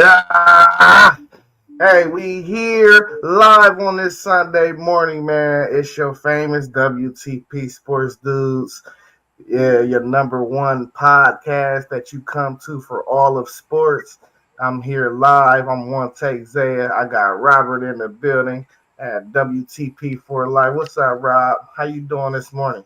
Ah, hey, we here live on this Sunday morning, man. It's your famous WTP Sports Dudes. Yeah, your number one podcast that you come to for all of sports. I'm here live. I'm one take Zaya. I got Robert in the building at WTP for Life. What's up, Rob? How you doing this morning?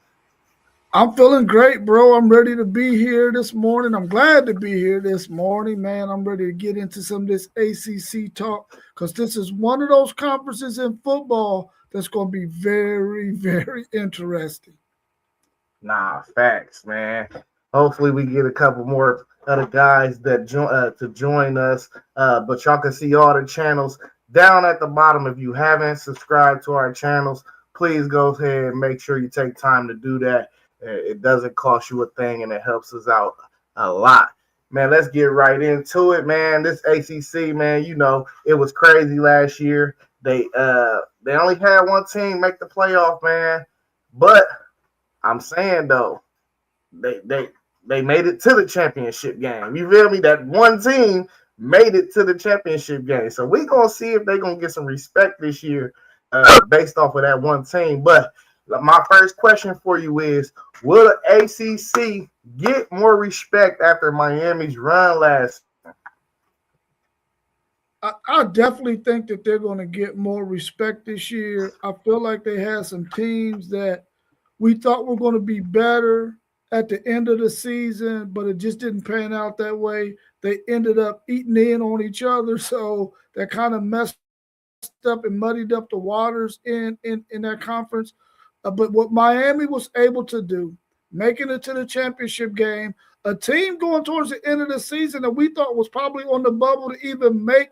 I'm feeling great, bro. I'm ready to be here this morning. I'm glad to be here this morning, man. I'm ready to get into some of this ACC talk because this is one of those conferences in football that's going to be very, very interesting. Nah, facts, man. Hopefully, we get a couple more other guys that join us. But y'all can see all the channels down at the bottom. If you haven't subscribed to our channels, please go ahead and make sure you take time to do that. It doesn't cost you a thing, and it helps us out a lot. Man, let's get right into it, man. This ACC, man, it was crazy last year. They only had one team make the playoff, man, but I'm saying though, they they they made it to the championship game. You feel me? That one team made it to the championship game. So we gonna see if they gonna get some respect this year, based off of that one team. But my first question for you is: will the ACC get more respect after Miami's run last? I definitely think that they're going to get more respect this year. I feel like they had some teams that we thought were going to be better at the end of the season, but it just didn't pan out that way. They ended up eating in on each other, so that kind of messed up and muddied up the waters in that conference. But what Miami was able to do, making it to the championship game, a team going towards the end of the season that we thought was probably on the bubble to even make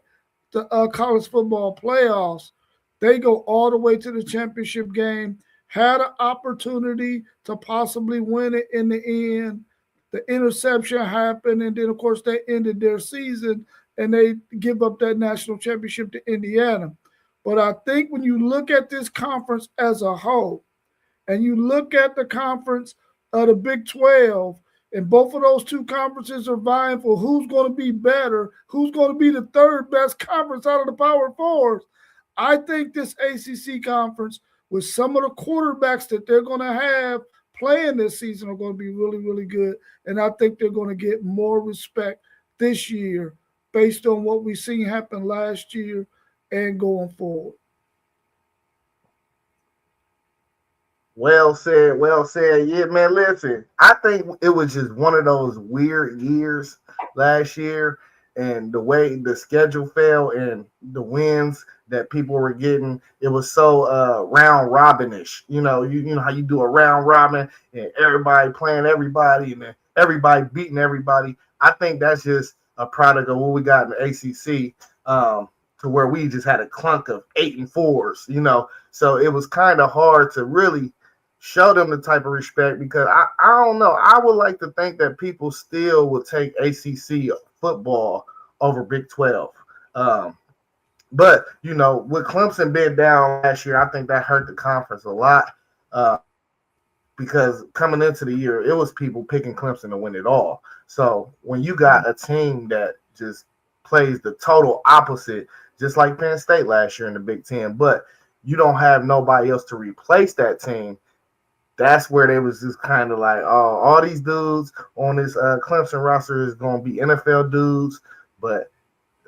the college football playoffs, they go all the way to the championship game, had an opportunity to possibly win it in the end. The interception happened, and then, of course, they ended their season and they give up that national championship to Indiana. But I think when you look at this conference as a whole, and you look at the conference of the Big 12, and both of those two conferences are vying for who's going to be better, who's going to be the third best conference out of the Power Fours. I think this ACC conference, with some of the quarterbacks that they're going to have playing this season, are going to be really, really good. And I think they're going to get more respect this year based on what we've seen happen last year and going forward. Well said, well said. Yeah, man, listen, I think it was just one of those weird years last year, and the way the schedule fell and the wins that people were getting, it was so round robinish. You know how you do a round robin and everybody playing everybody and then everybody beating everybody. I think that's just a product of what we got in the ACC. To where we just had a clunk of 8 and 4s, so it was kind of hard to really show them the type of respect because I don't know. I would like to think that people still would take ACC football over Big 12. Um, but, with Clemson being down last year, I think that hurt the conference a lot uh, because coming into the year, it was people picking Clemson to win it all. So when you got a team that just plays the total opposite, just like Penn State last year in the Big Ten, but you don't have nobody else to replace that team, that's where they was just kind of like, oh, all these dudes on this Clemson roster is going to be NFL dudes, but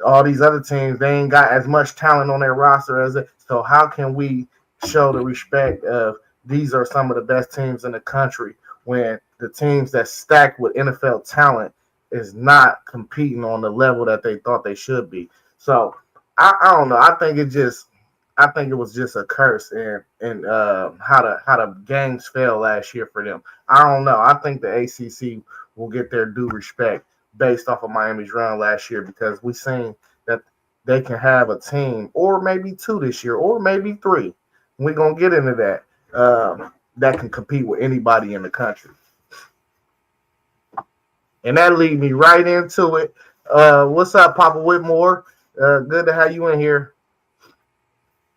all these other teams, they ain't got as much talent on their roster as it. So how can we show the respect of these are some of the best teams in the country when the teams that stacked with NFL talent is not competing on the level that they thought they should be? So I don't know. I think it was just a curse and how the games fell last year for them. I don't know. I think the ACC will get their due respect based off of Miami's run last year because we seen that they can have a team or maybe two this year or maybe three. We're gonna get into that. That can compete with anybody in the country, and that leads me right into it. What's up, Papa Whitmore? Good to have you in here.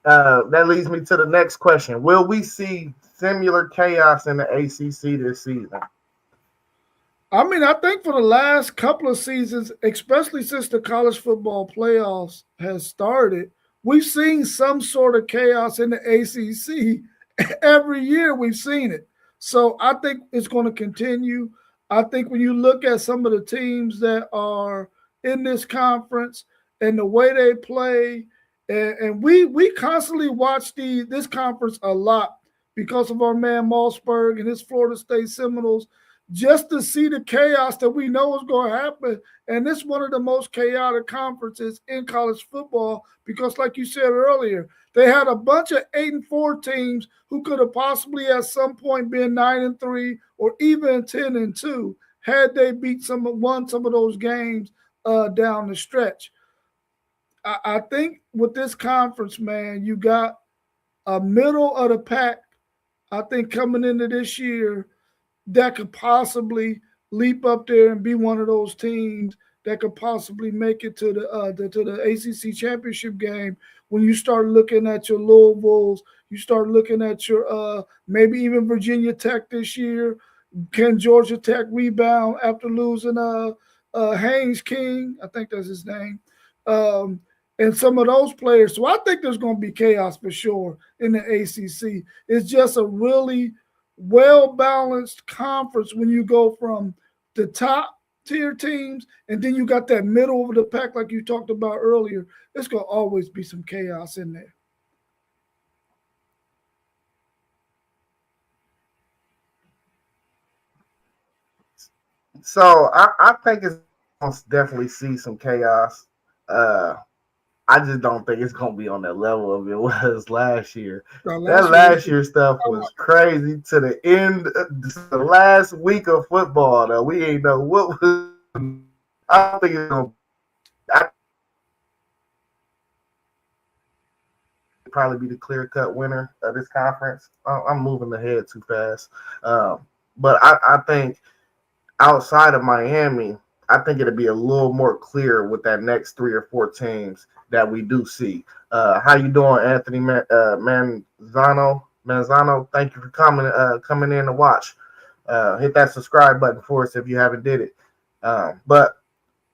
That leads me to the next question. Will we see similar chaos in the ACC this season? I mean, I think for the last couple of seasons, especially since the college football playoffs has started, we've seen some sort of chaos in the ACC. Every year we've seen it. So I think it's going to continue. I think when you look at some of the teams that are in this conference and the way they play, and we constantly watch this conference a lot because of our man Mossberg and his Florida State Seminoles, just to see the chaos that we know is going to happen. And it's one of the most chaotic conferences in college football because, like you said earlier, they had a bunch of 8-4 teams who could have possibly at some point been 9-3 or even 10-2 had they won some of those games down the stretch. I think with this conference, man, you got a middle of the pack. I think coming into this year that could possibly leap up there and be one of those teams that could possibly make it to the ACC championship game. When you start looking at your Louisvilles, you start looking at your maybe even Virginia Tech this year. Can Georgia Tech rebound after losing Haynes King? I think that's his name. And some of those players. So I think there's going to be chaos for sure in the ACC. It's just a really well-balanced conference when you go from the top tier teams and then you got that middle of the pack like you talked about earlier. It's going to always be some chaos in there. So I think it's going to definitely see some chaos. I just don't think it's going to be on that level of it was last year. That last year stuff was crazy to the end, the last week of football. Though we ain't know what was. I don't think it's going to probably be the clear-cut winner of this conference. I'm moving ahead too fast. But I think outside of Miami, I think it'll be a little more clear with that next 3 or 4 teams that we do see. How you doing, Anthony Manzano? Thank you for coming in to watch. Hit that subscribe button for us if you haven't did it. But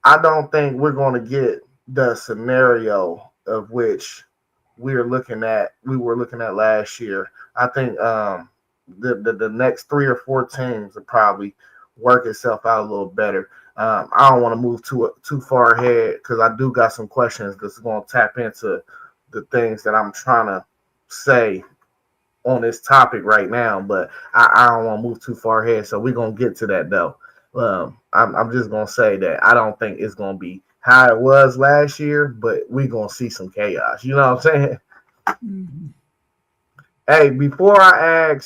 I don't think we're going to get the scenario of which we were looking at last year. I think the next 3 or 4 teams will probably work itself out a little better. I don't want to move too far ahead because I do got some questions that's going to tap into the things that I'm trying to say on this topic right now, but I don't want to move too far ahead, so we're going to get to that, though. I'm just going to say that I don't think it's going to be how it was last year, but we're going to see some chaos. You know what I'm saying? Mm-hmm. Hey, before I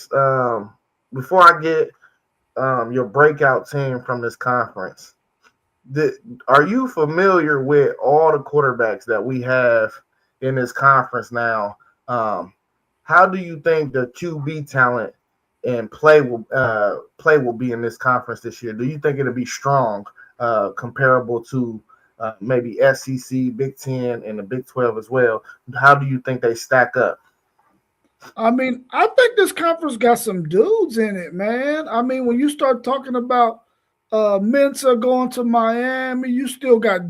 get your breakout team from this conference, are you familiar with all the quarterbacks that we have in this conference now? How do you think the QB talent and play will be in this conference this year? Do you think it'll be strong, comparable to maybe SEC, Big Ten, and the Big 12 as well? How do you think they stack up? I mean, I think this conference got some dudes in it, man. I mean, when you start talking about Mensa going to Miami, you still got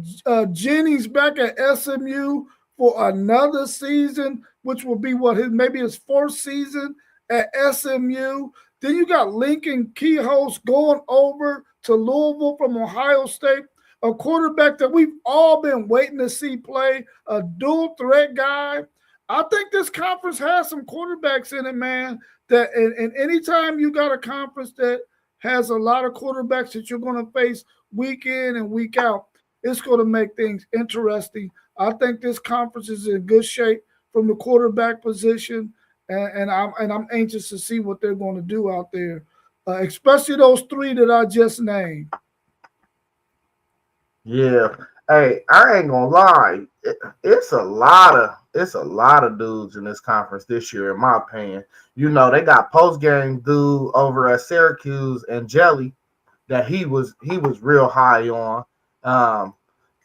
Jennings back at SMU for another season, which will be maybe his 4th season at SMU. Then you got Lincoln Keyhouse going over to Louisville from Ohio State, a quarterback that we've all been waiting to see play, a dual threat guy. I think this conference has some quarterbacks in it, man. That and anytime you got a conference that has a lot of quarterbacks that you're going to face week in and week out, it's going to make things interesting. I think this conference is in good shape from the quarterback position, and I'm anxious to see what they're going to do out there, especially those 3 that I just named. Yeah. Hey, I ain't gonna lie. It's a lot of dudes in this conference this year, in my opinion. You know, they got post game dude over at Syracuse and Jelly that he was real high on.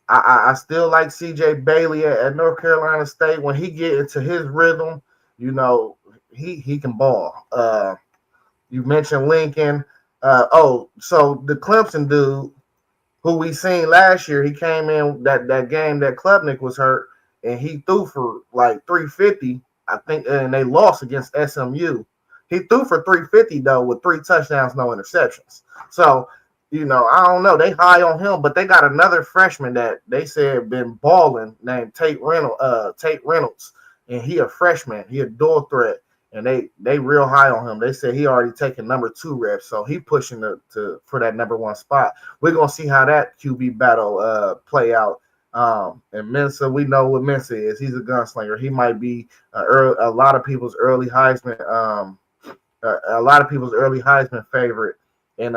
I still like CJ Bailey at North Carolina State. When he get into his rhythm, you know, he can ball. You mentioned Lincoln. So the Clemson dude who we seen last year, he came in that game that Klubnik was hurt, and he threw for like 350, I think, and they lost against SMU. He threw for 350 though with 3 touchdowns, no interceptions. So, I don't know. They high on him, but they got another freshman that they said been balling named Tate Reynolds, and he a freshman. He a dual threat, and they real high on him. They said he already taken number 2 reps, so he pushing for that number 1 spot. We're gonna see how that QB battle play out. And Mensa, we know what Mensa is. He's a gunslinger. He might be a lot of people's early Heisman favorite. And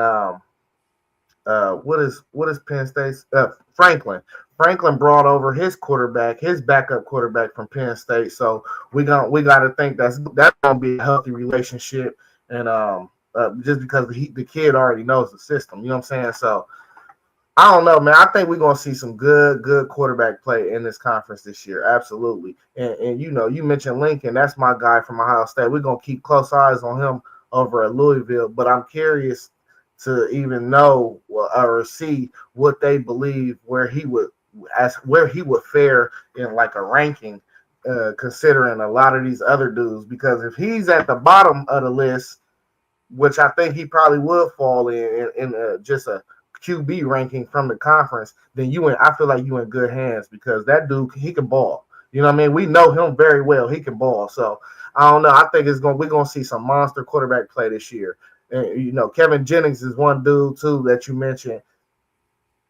what is Penn State's Franklin? Franklin brought over his backup quarterback from Penn State. So we got to think that's gonna be a healthy relationship. And just because the kid already knows the system, you know what I'm saying? So I don't know, man. I think we're gonna see some good quarterback play in this conference this year. Absolutely. And you mentioned Lincoln. That's my guy from Ohio State. We're gonna keep close eyes on him over at Louisville. But I'm curious to even know or see what they believe where he would fare in like a ranking, considering a lot of these other dudes. Because if he's at the bottom of the list, which I think he probably would fall in just a QB ranking from the conference, then I feel like you in good hands, because that dude, he can ball. You know what I mean? We know him very well. He can ball. So I don't know. I think we're gonna see some monster quarterback play this year. And Kevin Jennings is one dude too that you mentioned.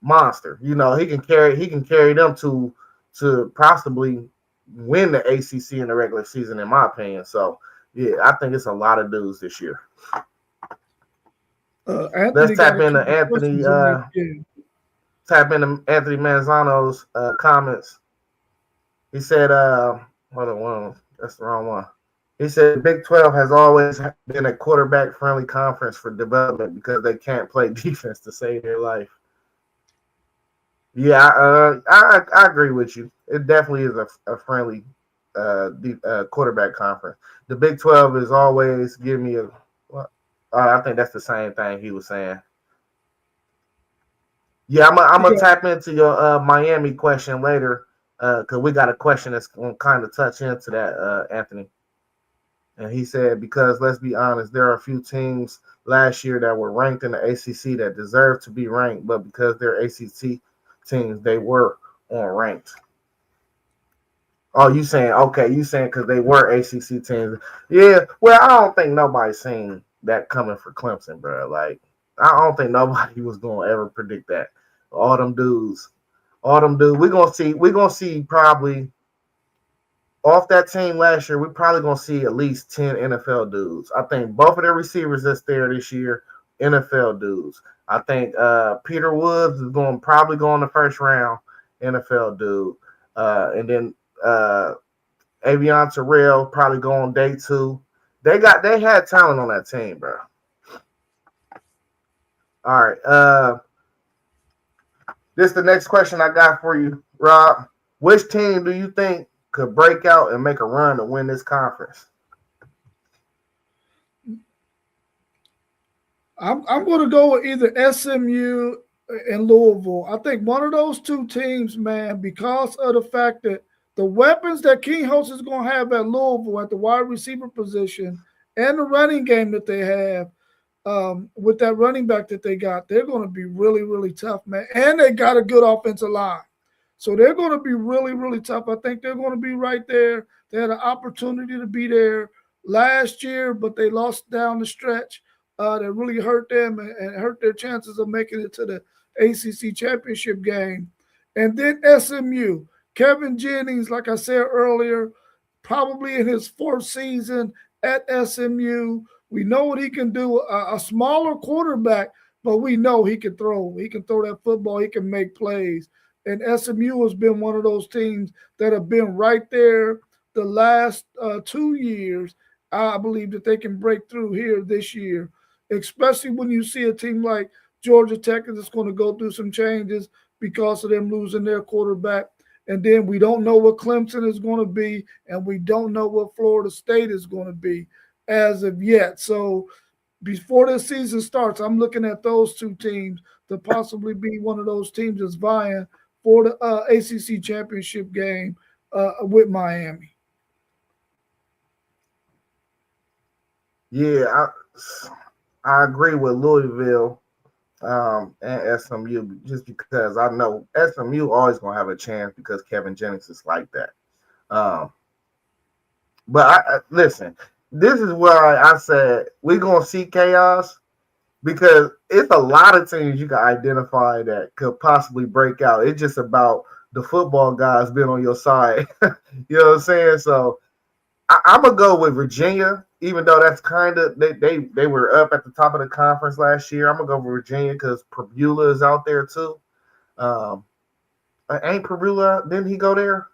Monster. He can carry them to possibly win the ACC in the regular season, in my opinion. So yeah, I think it's a lot of dudes this year. Let's tap into Anthony. Tap into Anthony Manzano's comments. He said, hold on, that's the wrong one. He said Big 12 has always been a quarterback-friendly conference for development because they can't play defense to save their life. Yeah, I agree with you. It definitely is a friendly quarterback conference. The Big 12 is always giving me I think that's the same thing he was saying. Yeah, I'm gonna tap into your Miami question later, because we got a question that's gonna kind of touch into that, Anthony. And he said, because let's be honest, there are a few teams last year that were ranked in the ACC that deserve to be ranked, but because they're ACC teams, they were unranked. Oh, you saying because they were ACC teams? Yeah. Well, I don't think nobody's seen that coming for Clemson, bro. Like, I don't think nobody was gonna ever predict that. All them dudes. We're gonna see probably off that team last year. We're probably gonna see at least 10 NFL dudes. I think both of their receivers that's there this year, NFL dudes. I think Peter Woods is probably go in the first round, NFL dude, and then Avion Terrell probably go on day 2. They had talent on that team, bro. All right. This is the next question I got for you, Rob. Which team do you think could break out and make a run to win this conference? I'm going to go with either SMU and Louisville. I think one of those two teams, man, because of the fact that the weapons that King Host is going to have at Louisville at the wide receiver position and the running game that they have, with that running back that they got, they're going to be really, really tough, man. And they got a good offensive line. So they're going to be really, really tough. I think they're going to be right there. They had an opportunity to be there last year, but they lost down the stretch. That really hurt them and hurt their chances of making it to the ACC championship game. And then SMU. Kevin Jennings, like I said earlier, probably in his 4th season at SMU. We know what he can do. A smaller quarterback, but we know he can throw. He can throw that football. He can make plays. And SMU has been one of those teams that have been right there the last 2 years. I believe that they can break through here this year, especially when you see a team like Georgia Tech that's going to go through some changes because of them losing their quarterback. And then we don't know what Clemson is going to be, and we don't know what Florida State is going to be as of yet. So before the season starts, I'm looking at those two teams to possibly be one of those teams that's vying for the ACC championship game with Miami. Yeah, I agree with Louisville and SMU just because I know SMU always gonna have a chance because Kevin Jennings is like that. Um, but listen, this is where I said we're gonna see chaos because it's a lot of teams you can identify that could possibly break out. It's just about the football guys being on your side. You know what I'm saying? So I'm gonna go with Virginia, even though that's kind of they were up at the top of the conference last year. I'm gonna go with Virginia because Pabula is out there too. Um, ain't Pabula? Didn't he go there?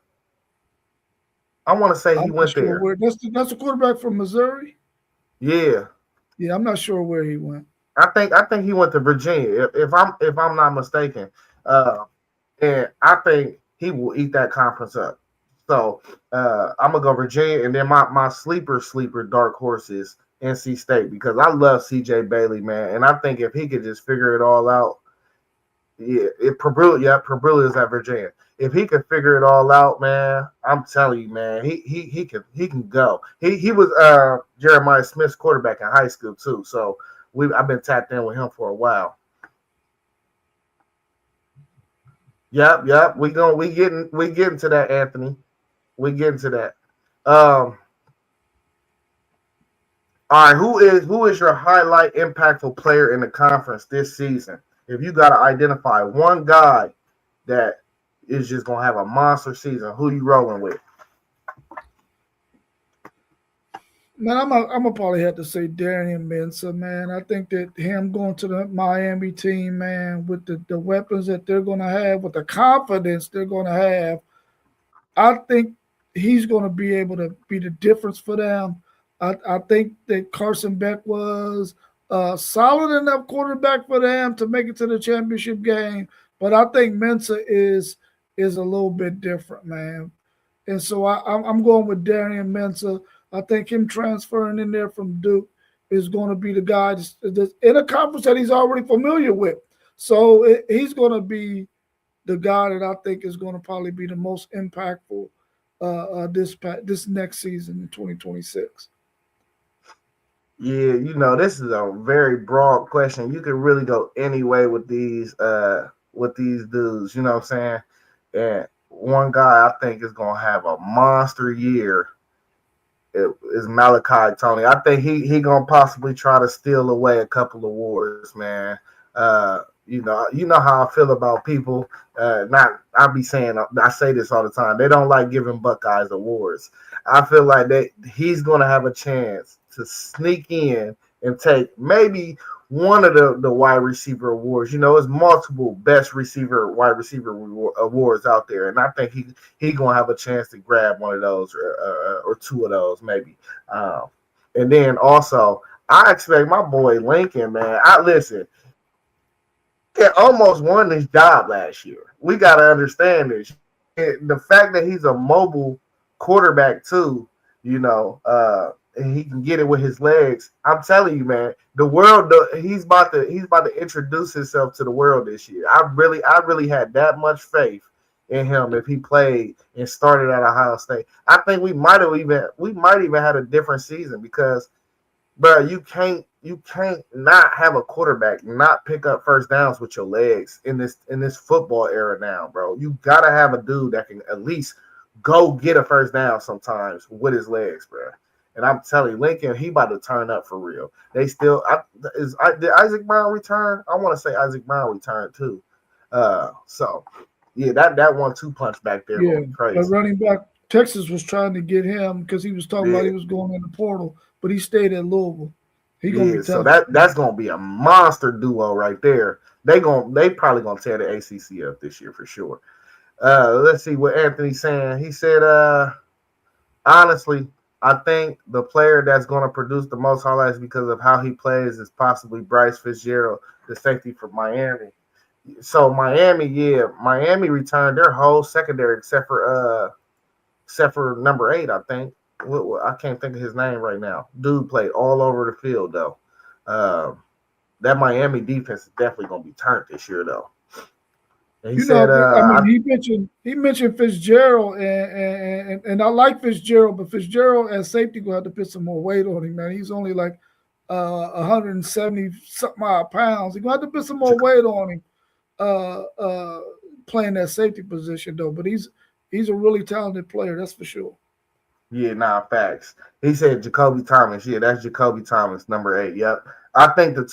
I want to say he I'm not went sure there. where that's a quarterback from Missouri. Yeah, Yeah, I'm not sure where he went. I think he went to Virginia. If I'm not mistaken, uh, and I think he will eat that conference up. So I'm gonna go Virginia, and then my sleeper dark horse is NC State because I love CJ Bailey, man, and I think if he could just figure it all out, yeah, Pabula is at Virginia. If he could figure it all out, man, I'm telling you, man, he can go. He was Jeremiah Smith's quarterback in high school too, so I've been tapped in with him for a while. Yep. We getting to that, Anthony. We getting to that. Um, all right, who is your highlight impactful player in the conference this season? If you got to identify one guy that is just gonna have a monster season, who you rolling with? Man, I'm gonna probably have to say Darian Mensah, man. I think that him going to the Miami team, man, with the weapons that they're gonna have, with the confidence they're gonna have, I think he's gonna be able to be the difference for them. I think that Carson Beck was a solid enough quarterback for them to make it to the championship game, but I think Mensah is a little bit different, man. And so I'm going with Darian Mensah. I think him transferring in there from Duke is going to be the guy that's in a conference that he's already familiar with. So he's going to be the guy that I think is going to probably be the most impactful this next season in 2026. Yeah, this is a very broad question. You can really go any way with these dudes. You know what I'm saying? And one guy I think is gonna have a monster year is Malachi Tony. I think he gonna possibly try to steal away a couple awards, man. You know how I feel about people. Not I be saying I say this all the time. They don't like giving Buckeyes awards. I feel like he's gonna have a chance to sneak in and take maybe one of the wide receiver awards. It's multiple best receiver, wide receiver awards out there, and I think he gonna have a chance to grab one of those or two of those maybe. And then also, I expect my boy Lincoln, man. I listen. He almost won this job last year. We gotta understand this. The fact that he's a mobile quarterback too, and he can get it with his legs. I'm telling you, man, the world. He's about to introduce himself to the world this year. I really had that much faith in him if he played and started at Ohio State. I think we might even had a different season because, bro, you can't not have a quarterback not pick up first downs with your legs in this football era now, bro. You gotta have a dude that can at least go get a first down sometimes with his legs, bro. And I'm telling you, Lincoln, he about to turn up for real. They still did Isaac Brown return? I want to say Isaac Brown returned too. So yeah, that 1-2 punch back there Yeah, going crazy. but running back Texas was trying to get him because he was talking about he was going in the portal, but he stayed at Louisville. He gonna be tough. So that's gonna be a monster duo right there. They probably gonna tear the ACC up this year for sure. Let's see what Anthony's saying. He said, honestly, I think the player that's going to produce the most highlights because of how he plays is possibly Bryce Fitzgerald, the safety for Miami. So Miami returned their whole secondary except for number 8, I think. I can't think of his name right now. Dude played all over the field though. That Miami defense is definitely going to be turned this year, though. And he You know, said, I mean, he mentioned Fitzgerald, and I like Fitzgerald, but Fitzgerald as safety gonna have to put some more weight on him, man. He's only like 170 something odd pounds. He's gonna have to put some more weight on him, playing that safety position though. But he's a really talented player, that's for sure. Yeah, facts. He said Jacoby Thomas. Yeah, that's Jacoby Thomas, number 8. Yep. I think the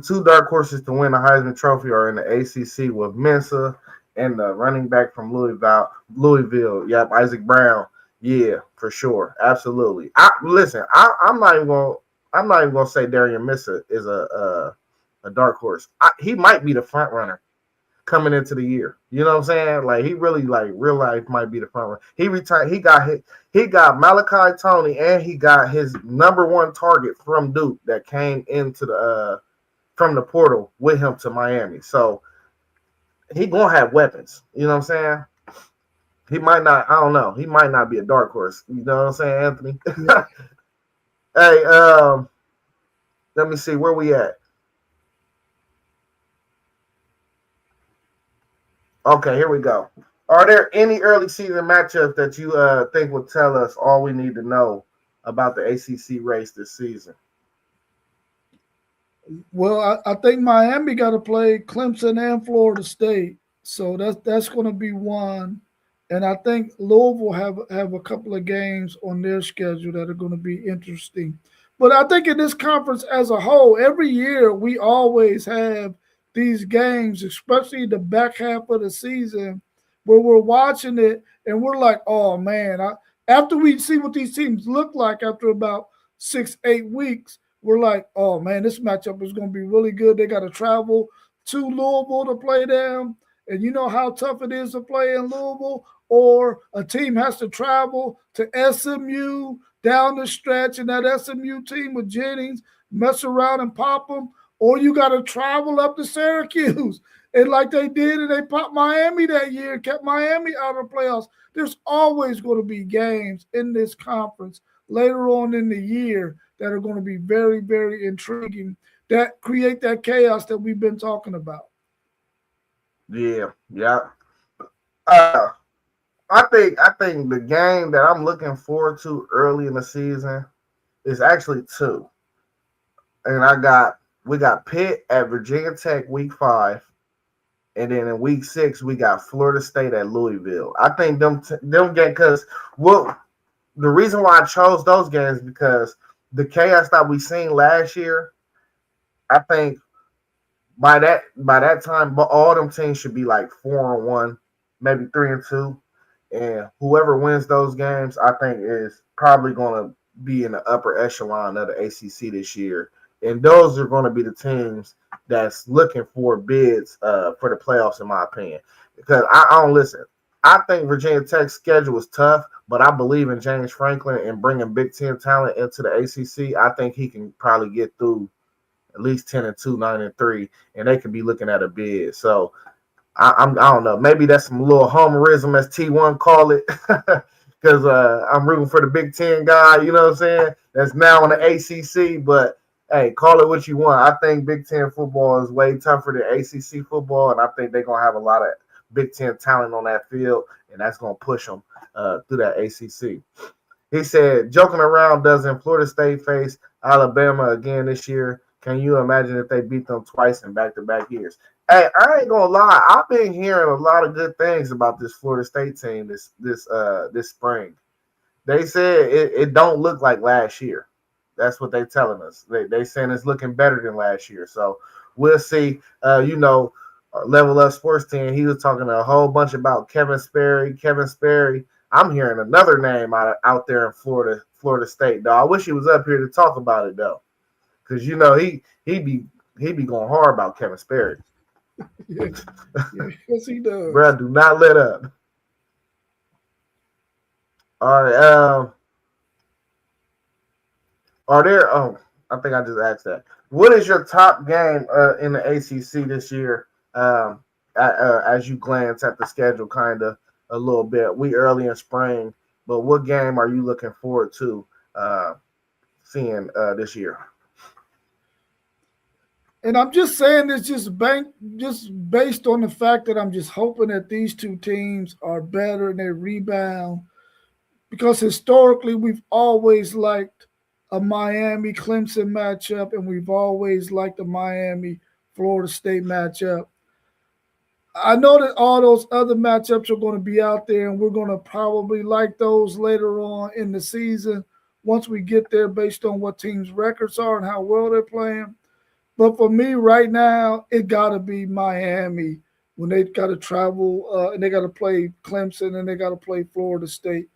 two dark horses to win the Heisman Trophy are in the ACC with Mensa and the running back from Louisville. Yep, Isaac Brown. Yeah, for sure, absolutely. I'm not even gonna say Darian Mensa is a dark horse. He might be the front runner coming into the year. You know what I'm saying? Like he really like real life might be the front runner. He retired. He got Malachi Tony and he got his number 1 target from Duke that came into the from the portal with him to Miami. So he gonna have weapons. You know what I'm saying? He might not. I don't know. He might not be a dark horse. You know what I'm saying, Anthony? Hey, let me see where we at. Okay, here we go. Are there any early season matchups that you think will tell us all we need to know about the ACC race this season? Well, I think Miami got to play Clemson and Florida State, so that's going to be one. And I think Louisville have a couple of games on their schedule that are going to be interesting. But I think in this conference as a whole, every year we always have these games, especially the back half of the season, where we're watching it and we're like, oh man, after we see what these teams look like after about 6-8 weeks, we're like, oh man, this matchup is going to be really good. They got to travel to Louisville to play them. And you know how tough it is to play in Louisville, or a team has to travel to SMU down the stretch, and that SMU team with Jennings mess around and pop them, or you got to travel up to Syracuse. And like they did, and they popped Miami that year, kept Miami out of the playoffs. There's always going to be games in this conference later on in the year that are going to be very, very intriguing, that create that chaos that we've been talking about. Yeah. Uh, I think the game that I'm looking forward to early in the season is actually 2. And we got Pitt at Virginia Tech week 5. And then in week 6, we got Florida State at Louisville. I think them games, because the reason why I chose those games because the chaos that we seen last year, I think by that time, all them teams should be like 4-1, maybe 3-2, and whoever wins those games, I think is probably going to be in the upper echelon of the ACC this year. And those are going to be the teams that's looking for bids for the playoffs, in my opinion. Because I don't listen. I think Virginia Tech's schedule is tough, but I believe in James Franklin and bringing Big Ten talent into the ACC. I think he can probably get through at least 10-2, 9-3, and they could be looking at a bid. So I don't know. Maybe that's some little homerism, as T1 call it, because I'm rooting for the Big Ten guy. You know what I'm saying? That's now in the ACC, but hey, call it what you want. I think Big Ten football is way tougher than ACC football, and I think they're gonna have a lot of Big Ten talent on that field, and that's gonna push them through that ACC. He said, joking around, doesn't Florida State face Alabama again this year? Can you imagine if they beat them twice in back-to-back years? Hey, I ain't gonna lie. I've been hearing a lot of good things about this Florida State team this spring. They said it don't look like last year. That's what they're telling us. They saying it's looking better than last year. So we'll see. Level Up Sports Team, he was talking a whole bunch about Kevin Sperry. I'm hearing another name out there in Florida State, though. I wish he was up here to talk about it, though. Because, he be going hard about Kevin Sperry. Yes, he does. Bro, do not let up. All right. Are there? Oh, I think I just asked that. What is your top game in the ACC this year? As you glance at the schedule, kind of a little bit. We early in spring, but what game are you looking forward to seeing this year? And I'm just saying this just based on the fact that I'm just hoping that these two teams are better and they rebound because historically we've always liked a Miami Clemson matchup and we've always liked a Miami Florida State matchup. I know that all those other matchups are going to be out there and we're going to probably like those later on in the season once we get there based on what teams' records are and how well they're playing. But for me right now, it got to be Miami when they got to travel and they got to play Clemson and they got to play Florida State.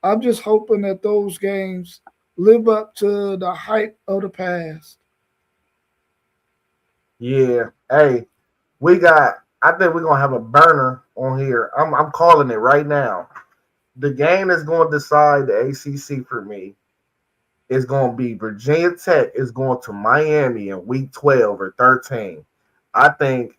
I'm just hoping that those games live up to the hype of the past. Yeah. Hey, I think we're gonna have a burner on here. I'm calling it right now. The game that's going to decide the ACC for me is going to be Virginia Tech is going to Miami in week 12 or 13. I think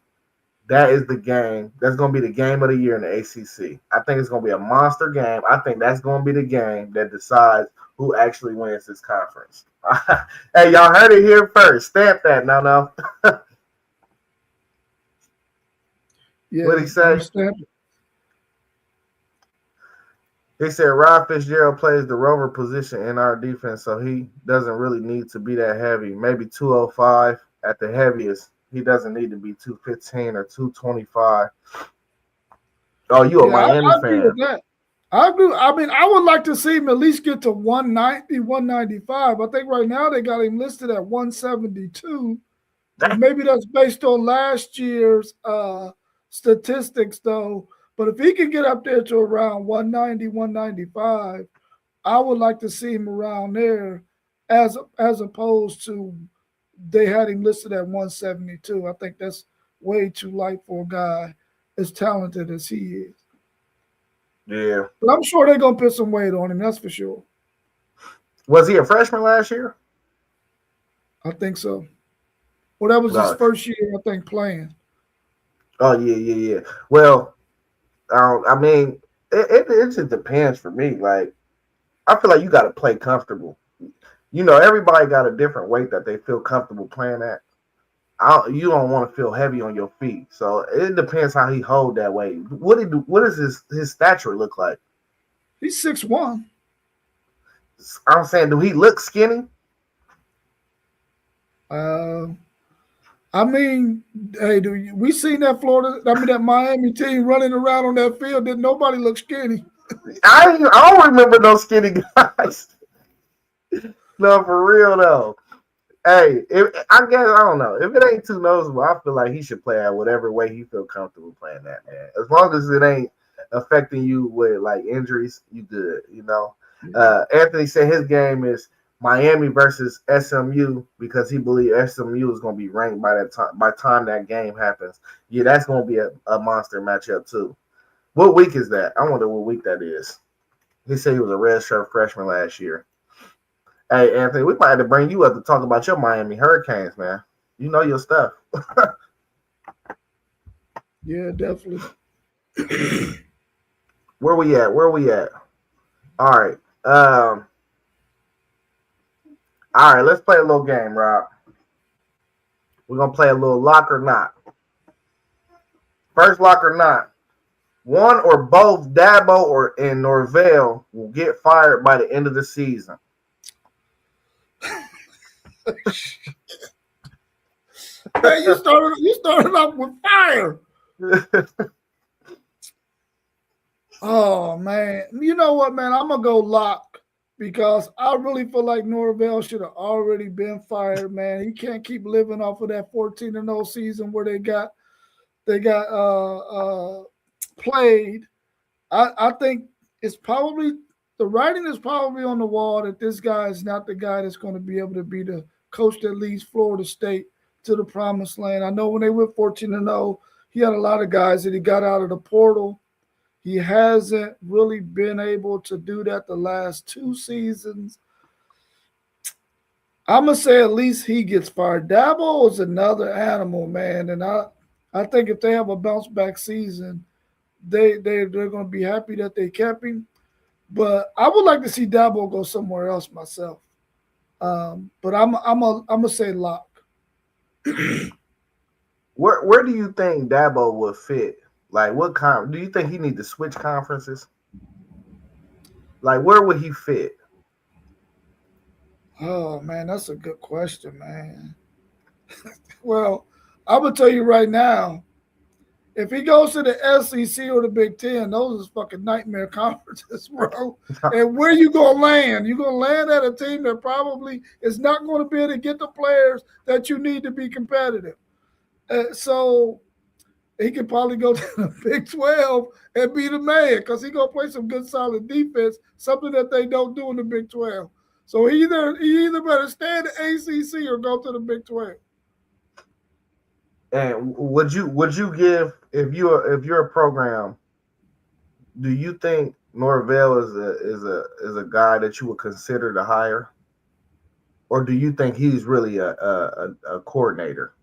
that is the game. That's going to be the game of the year in the ACC. I think it's going to be a monster game. I think that's going to be the game that decides who actually wins this conference. Hey, y'all heard it here first. Stamp that. No. Yeah, What'd he say? He said Rod Fitzgerald plays the rover position in our defense, so he doesn't really need to be that heavy. Maybe 205 at the heaviest. He doesn't need to be 215 or 225. Oh, you a Miami I agree fan? with that. I agree. I mean, I would like to see him at least get to 190, 195. I think right now they got him listed at 172. Maybe that's based on last year's statistics, though. But if he can get up there to around 190, 195, I would like to see him around there as opposed to they had him listed at 172. I think that's way too light for a guy as talented as he is. Yeah. But I'm sure they're going to put some weight on him, that's for sure. Was he a freshman last year? I think so. Well, that was his first year, I think, playing. Oh, yeah. Well, I mean, it just depends for me. Like, I feel like you got to play comfortable. You know, everybody got a different weight that they feel comfortable playing at. You don't want to feel heavy on your feet, so it depends how he hold that weight. What does his stature look like? He's 6'1". I'm saying, do he look skinny? I mean, hey, we seen that that Miami team running around on that field? Didn't nobody look skinny? I don't remember those skinny guys. No, for real though. Hey, I guess I don't know. If it ain't too noticeable, I feel like he should play at whatever way he feel comfortable playing that, man. As long as it ain't affecting you with like injuries, you good, you know. Anthony said his game is Miami versus SMU because he believes SMU is going to be ranked by that time. By the time that game happens, yeah, that's going to be a monster matchup too. What week is that? I wonder what week that is. He said he was a redshirt freshman last year. Hey, Anthony, we might have to bring you up to talk about your Miami Hurricanes, man. You know your stuff. Yeah, definitely. Where we at? All right. All right, let's play a little game, Rob. We're going to play a little lock or not. First lock or not. One or both Dabo and Norvell will get fired by the end of the season. Hey, you started off with fire. Oh man, you know what, man? I'm gonna go lock because I really feel like Norvell should have already been fired, man. He can't keep living off of that 14-0 season where they got played. I think it's probably the writing is probably on the wall that this guy is not the guy that's going to be able to be the coach that leads Florida State to the promised land. I know when they went 14-0, he had a lot of guys that he got out of the portal. He hasn't really been able to do that the last two seasons. I'm going to say at least he gets fired. Dabo is another animal, man. And I think if they have a bounce back season, they're going to be happy that they kept him. But I would like to see Dabo go somewhere else myself. But I'm going to say lock. Where do you think Dabo would fit? Like, do you think he need to switch conferences? Like, where would he fit? Oh man, that's a good question, man. Well, I'm gonna tell you right now, if he goes to the SEC or the Big Ten, those is fucking nightmare conferences, bro. And where you gonna land? You gonna land at a team that probably is not going to be able to get the players that you need to be competitive. So he could probably go to the Big 12 and be the man because he gonna play some good solid defense, something that they don't do in the Big 12. So he either better stay in the ACC or go to the Big 12. And would you give if you're a program? Do you think Norvell is a guy that you would consider to hire, or do you think he's really a coordinator?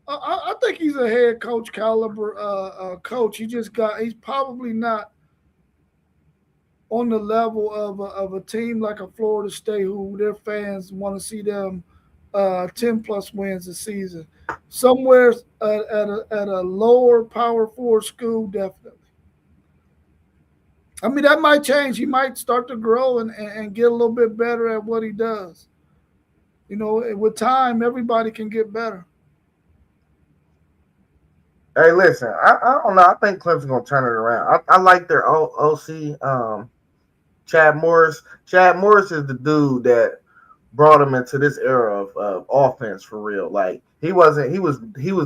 I think he's a head coach caliber coach. He's probably not on the level of a team like a Florida State who their fans want to see them 10 plus wins a season. Somewhere at a lower power four school, definitely. I mean, that might change. He might start to grow and get a little bit better at what he does. You know, with time, everybody can get better. Hey, listen, I don't know. I think Clemson's gonna turn it around. I like their OC, Chad Morris. Chad Morris is the dude that brought him into this era of offense for real. Like he was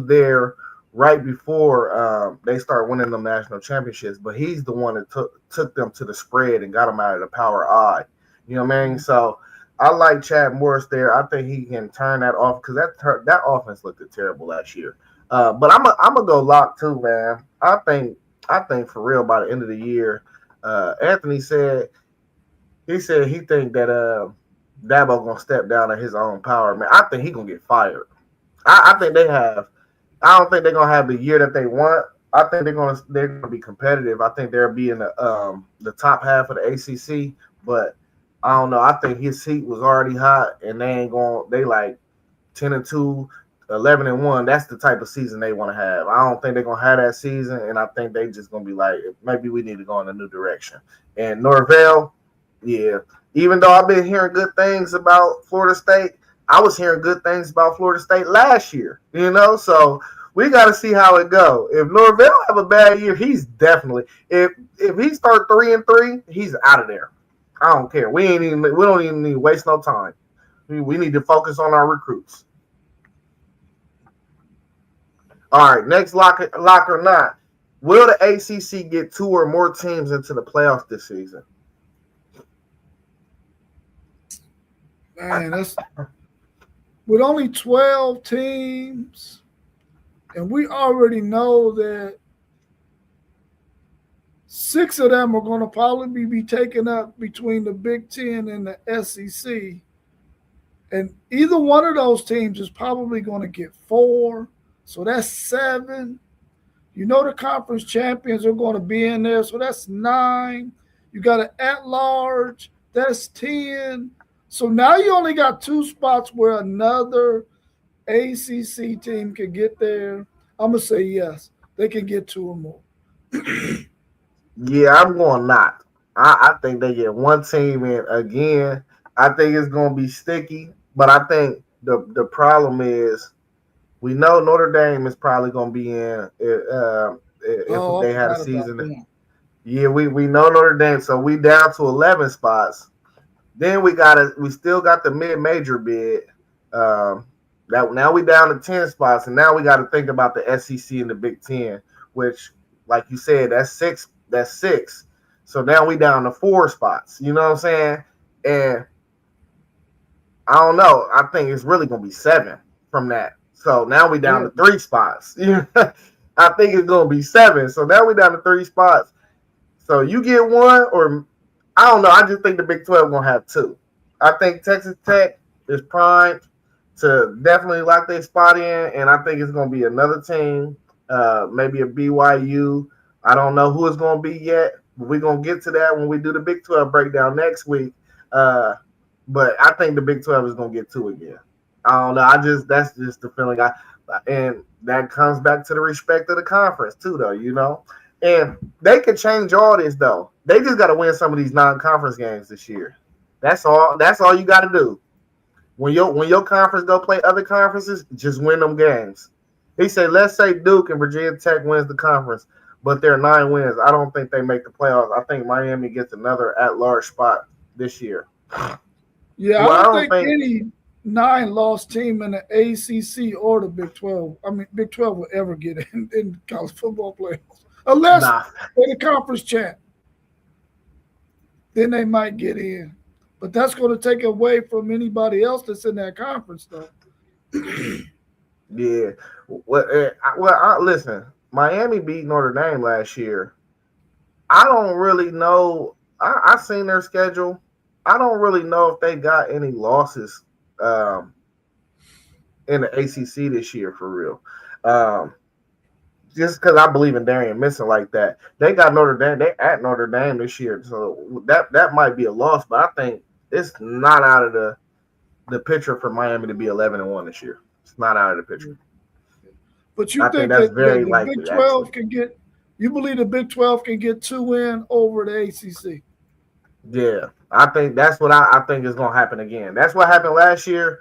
there right before they start winning them national championships, but he's the one that took them to the spread and got them out of the power I. You know what I mean? So I like Chad Morris there. I think he can turn that off because that offense looked terrible last year. But I'm gonna go lock too, man. I think for real by the end of the year, Anthony said he think that Dabo gonna step down at his own power, man. I think he gonna get fired. I think they have. I don't think they're gonna have the year that they want. I think they're gonna be competitive. I think they'll be in the top half of the ACC, but I don't know. I think his seat was already hot, and they ain't going. They like 10-2, 11-1. That's the type of season they want to have. I don't think they're gonna have that season, and I think they just gonna be like, maybe we need to go in a new direction. And Norvell, yeah. Even though I've been hearing good things about Florida State, I was hearing good things about Florida State last year. You know, so we got to see how it go. If Norvell have a bad year, he's definitely if he start 3-3, he's out of there. I don't care. We don't even need to waste no time. We need to focus on our recruits. All right, next lock or not. Will the ACC get 2 or more teams into the playoffs this season? Man, that's with only 12 teams, and we already know that 6 of them are going to probably be taken up between the Big Ten and the SEC. And either one of those teams is probably going to get 4. So that's 7. You know the conference champions are going to be in there. So that's 9. You got an at-large. That's 10. So now you only got 2 spots where another ACC team can get there. I'm going to say yes. They can get 2 or more. Yeah, I'm going not. I think they get 1 team in again. I think it's going to be sticky. But I think the problem is we know Notre Dame is probably going to be in if they had a season. Yeah, we know Notre Dame. So we down to 11 spots. Then we still got the mid-major bid. That now we down to 10 spots, and now we got to think about the SEC and the Big Ten, which, like you said, that's 6. That's 6. So now we down to 4 spots. You know what I'm saying? And I don't know. I think it's really gonna be 7 from that. So now we down to 3 spots. I think it's gonna be 7. So now we down to 3 spots. So you get 1, or I don't know. I just think the Big 12 gonna have 2. I think Texas Tech is primed to definitely lock their spot in, and I think it's gonna be another team, maybe a BYU. I don't know who it's gonna be yet. But we're gonna get to that when we do the Big 12 breakdown next week. But I think the Big 12 is gonna get 2 again. I don't know. That's just the feeling and that comes back to the respect of the conference too, though. And they can change all this though. They just got to win some of these non-conference games this year. That's all. That's all you got to do. When your conference go play other conferences, just win them games. He said, let's say Duke and Virginia Tech wins the conference, but they're 9 wins. I don't think they make the playoffs. I think Miami gets another at-large spot this year. Yeah, well, I don't think any 9-loss team in the ACC or the Big 12, Big 12 will ever get in college football playoffs. Unless they're the conference champ. Then they might get in. But that's going to take away from anybody else that's in that conference, though. Yeah. Well, listen, Miami beat Notre Dame last year. I don't really know. I seen their schedule. I don't really know if they got any losses in the ACC this year for real. Just because I believe in Darian missing like that. They got Notre Dame. They at Notre Dame this year. So that might be a loss, but I think it's not out of the picture for Miami to be 11-1 this year. It's not out of the picture. But you think that's that very the likely, Big 12 actually. can get – you believe the Big 12 can get 2 wins over the ACC? Yeah. I think that's what I think is going to happen again. That's what happened last year.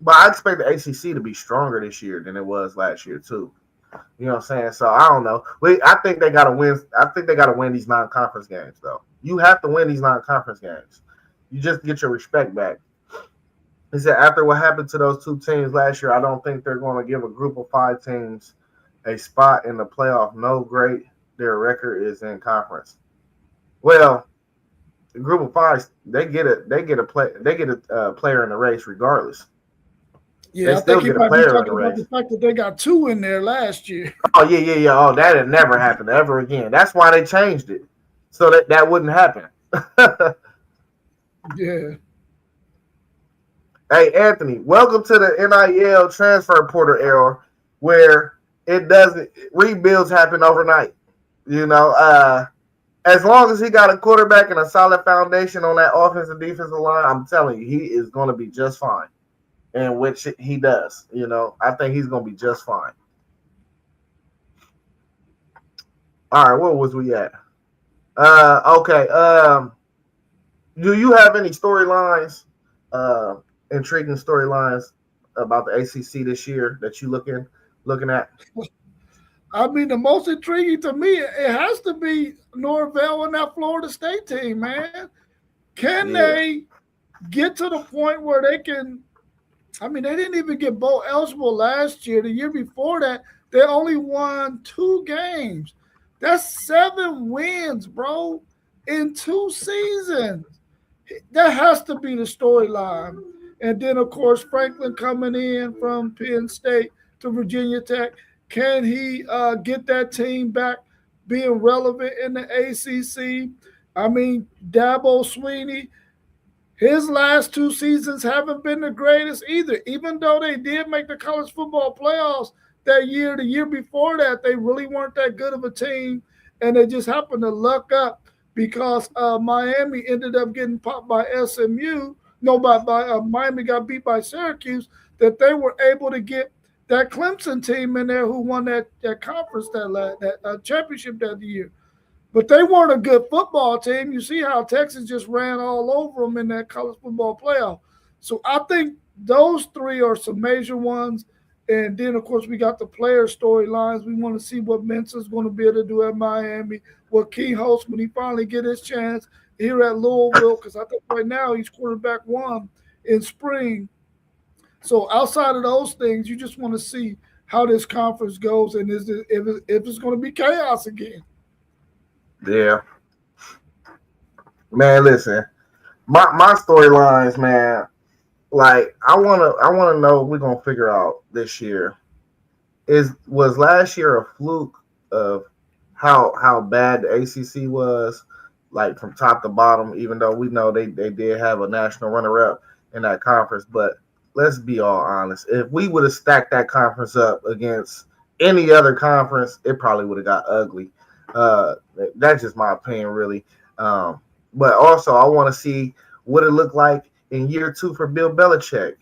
But I expect the ACC to be stronger this year than it was last year, too. You know what I'm saying? So I don't know. I think they got to win. I think they got to win these non-conference games, though. You have to win these non-conference games. You just get your respect back. He said after what happened to those 2 teams last year, I don't think they're going to give a group of 5 teams a spot in the playoff. No great. Their record is in conference. Well, the group of 5, they get a player in the race regardless. Yeah, I think he might be talking about the fact that they got 2 in there last year. Oh, yeah. Oh, that had never happened ever again. That's why they changed it, so that wouldn't happen. Yeah. Hey, Anthony, welcome to the NIL transfer portal era where rebuilds happen overnight. As long as he got a quarterback and a solid foundation on that offensive and defensive line, I'm telling you, he is going to be just fine. And which he does, I think he's going to be just fine. All right, where was we at? Okay. Do you have any storylines, intriguing storylines about the ACC this year that you looking at? The most intriguing to me, it has to be Norvell and that Florida State team, man. Can they get to the point where they can? They didn't even get bowl eligible last year. The year before that, they only won 2 games. That's 7 wins, bro, in 2 seasons. That has to be the storyline. And then, of course, Franklin coming in from Penn State to Virginia Tech. Can he get that team back being relevant in the ACC? Dabo Swinney, his last 2 seasons haven't been the greatest either. Even though they did make the college football playoffs that year, the year before that, they really weren't that good of a team, and they just happened to luck up because Miami ended up getting popped by SMU. Miami got beat by Syracuse, that they were able to get that Clemson team in there who won that conference that championship that year. But they weren't a good football team. You see how Texas just ran all over them in that college football playoff. So I think those 3 are some major ones. And then, of course, we got the player storylines. We want to see what Mensah's going to be able to do at Miami, what Key Host when he finally get his chance here at Louisville, because I think right now he's quarterback 1 in spring. So outside of those things, you just want to see how this conference goes and if it's going to be chaos again. Yeah. Man, listen. My storylines, man, like I wanna know if we're gonna figure out this year. Was last year a fluke of how bad the ACC was, like from top to bottom, even though we know they did have a national runner-up in that conference, but let's be all honest. If we would have stacked that conference up against any other conference, it probably would have got ugly. That's just my opinion, really. But also, I want to see what it looked like in year 2 for Bill Belichick?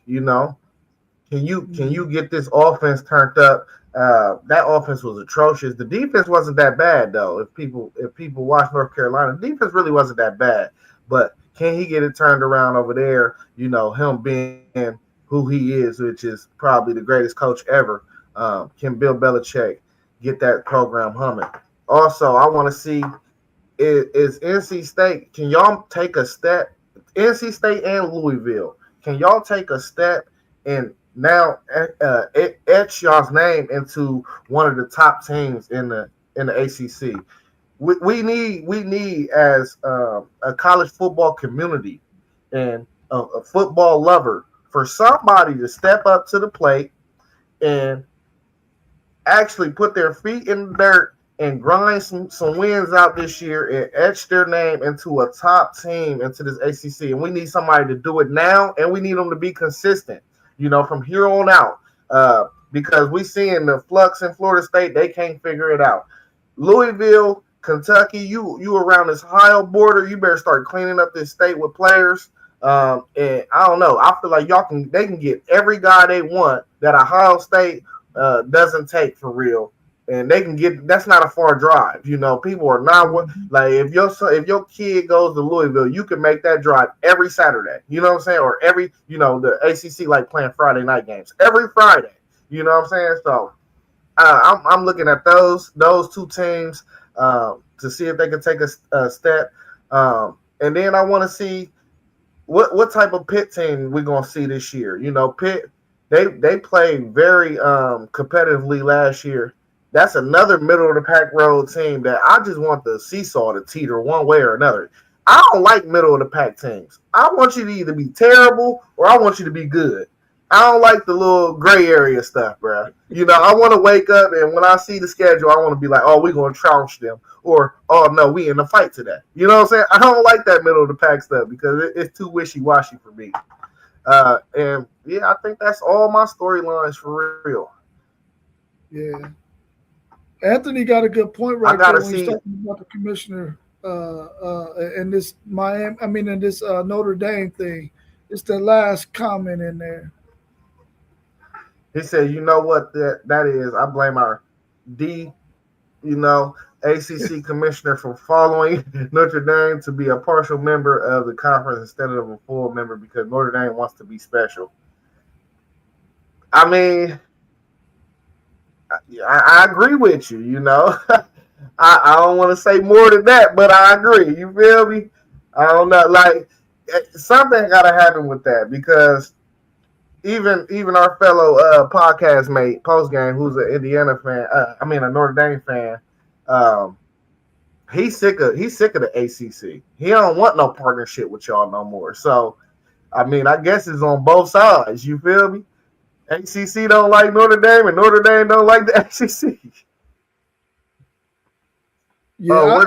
Can you get this offense turned up? That offense was atrocious. The defense wasn't that bad though. If people watch North Carolina, the defense really wasn't that bad. But can he get it turned around over there? Him being who he is, which is probably the greatest coach ever. Can Bill Belichick get that program humming? Also, I want to see is NC State. Can y'all take a step? NC State and Louisville. Can y'all take a step and now etch y'all's name into one of the top teams in the ACC? We need as a college football community and a football lover for somebody to step up to the plate and actually put their feet in the dirt and grind some wins out this year and etch their name into a top team into this ACC. And we need somebody to do it now, and we need them to be consistent, from here on out. Because we seeing the flux in Florida State, they can't figure it out. Louisville, Kentucky, you around this Ohio border, you better start cleaning up this state with players. And I don't know. I feel like they can get every guy they want that Ohio State doesn't take for real. And they can get, that's not a far drive. People are not like, if your kid goes to Louisville, you can make that drive every Saturday. You know what I'm saying? Or every, the ACC like playing Friday night games every Friday. You know what I'm saying? So I'm looking at those two teams to see if they can take a step. And then I want to see what type of Pitt team we're going to see this year. Pitt, they played very competitively last year. That's another middle of the pack road team that I just want the seesaw to teeter one way or another. I don't like middle of the pack teams. I want you to either be terrible or I want you to be good. I don't like the little gray area stuff, bro. I want to wake up and when I see the schedule, I want to be like, oh, we're going to trounce them. Or, oh, no, we in the fight today. You know what I'm saying? I don't like that middle of the pack stuff because it's too wishy-washy for me. And, yeah, I think that's all my storylines for real. Yeah. Anthony got a good point right there when he's talking about the commissioner and this Notre Dame thing. It's the last comment in there. He said, you know what that is? I blame our ACC commissioner for following Notre Dame to be a partial member of the conference instead of a full member because Notre Dame wants to be special. I mean, I agree with you, I don't want to say more than that, but I agree. You feel me? I don't know. Like, something got to happen with that because even our fellow podcast mate, Postgame, who's an Indiana fan, a Notre Dame fan, he's sick of the ACC. He don't want no partnership with y'all no more. So, I guess it's on both sides. You feel me? ACC don't like Notre Dame, and Notre Dame don't like the ACC. Yeah,